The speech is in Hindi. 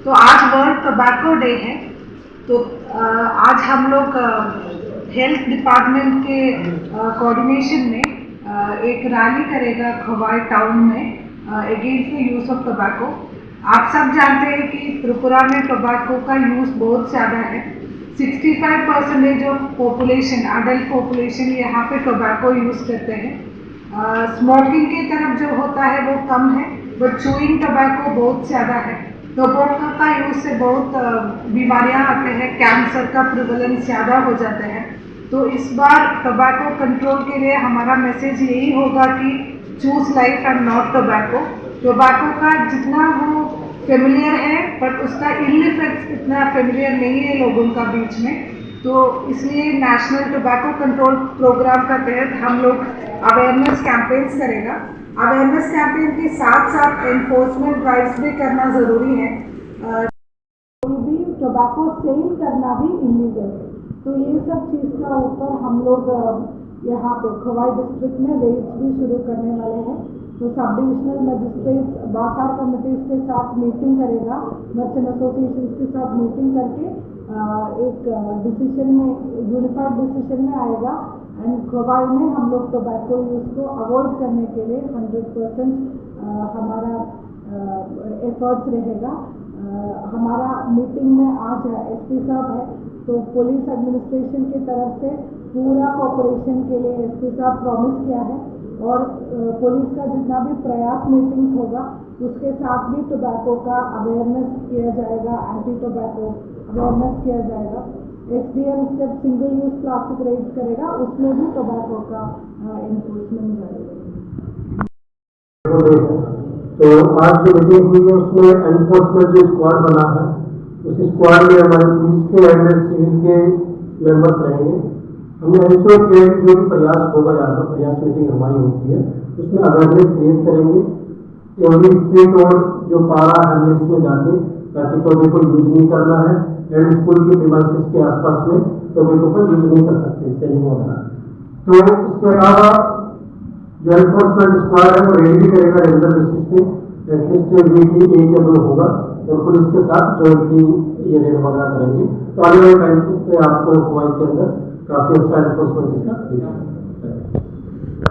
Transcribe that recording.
तो आज वर्ल्ड टोबैको डे है। तो आज हम लोग हेल्थ डिपार्टमेंट के कोऑर्डिनेशन में एक रैली करेगा खवाई टाउन में against the use of tobacco. आप सब जानते हैं कि त्रिपुरा में टोबैको का यूज़ बहुत ज़्यादा है। 65% ऑफ पॉपुलेशन, अडल्ट पॉपुलेशन यहाँ पे टोबैको यूज़ करते हैं। स्मोकिंग की तरफ जो होता है वो कम है, बट चूइंग टोबैको बहुत ज़्यादा है। टोबैको का यूज़ से बहुत बीमारियां आते हैं, कैंसर का प्रिवलेंस ज़्यादा हो जाते हैं। तो इस बार टोबैको कंट्रोल के लिए हमारा मैसेज यही होगा कि choose life and not tobacco. Tobacco का जितना वो फेमिलियर है, बट उसका इल इफेक्ट्स इतना फेमिलियर नहीं है लोगों का बीच में। तो इसलिए नेशनल टोबैको कंट्रोल प्रोग्राम का तहत हम लोग अवेयरनेस कैंपेन्स करेगा। अवेयरनेस कैंपेन के साथ साथ एनफोर्समेंट ड्राइव्स भी करना ज़रूरी है। कोई भी टोबैको सेल करना भी इलीगल है। तो ये सब चीज़ का ऊपर हम लोग यहाँ पे खवाई डिस्ट्रिक्ट में रेड्स भी शुरू करने वाले हैं। तो सब डिविजनल मजिस्ट्रेट्स बाजार कमिटीज़ के साथ मीटिंग करेगा, मर्चेंट एसोसिएशन के साथ मीटिंग करके एक डिसीजन में, यूनिफाइड डिसीजन में आएगा। एंड खवाई में हम लोग टोबैको यूज़ को अवॉइड करने के लिए 100% हमारा एफर्ट्स रहेगा। हमारा मीटिंग में आज एसपी साहब है, तो पुलिस एडमिनिस्ट्रेशन की तरफ से पूरा कोऑपरेशन के लिए एसपी साहब प्रॉमिस किया है। और पुलिस का जितना भी प्रयास मीटिंग्स होगा उसके साथ भी टोबैको का अवेयरनेस किया जाएगा, एंटी टोबैको अवेयरनेस किया जाएगा। एसडीएम जब सिंगल यूज प्लास्टिक रेड्स करेगा उसमें भी टोबैको का एनफोर्समेंट जाएगा। तो आज जो मीटिंग हुई है उसमें एनफोर्समेंट जो स्क्वाड बना है, उस स्क्वाड में हमारे पुलिस के एंड सिविल के मेंबर्स रहेंगे। हमने इंश्योर किया कि जो भी प्रयास होगा, यहाँ पर प्रयास मीटिंग हमारी होती है, उसमें अवेयरनेस क्रिएट करेंगे एवरी स्ट्रीट और जो पारा हैमलेट्स में जाके, ताकि टोबैको यूज नहीं करना है एंड स्कूल की प्रीमाइसेस के आसपास में टोबैको पर यूज नहीं कर सकते सेलिंग वगैरह। तो इसके अलावा जो एनफोर्समेंट स्क्वाड है वो रेडी करेगा रेगुलर बेसिस पे, एटलीस्ट वीकली 1 या 2 होगा और पुलिस के साथ जॉइंटली ये रेड वगैरह करेंगे। तो आने वाले टाइम पे आपको खवाई के अंदर काफ़ी अच्छा एनफोर्समेंट इसका दिखेगा।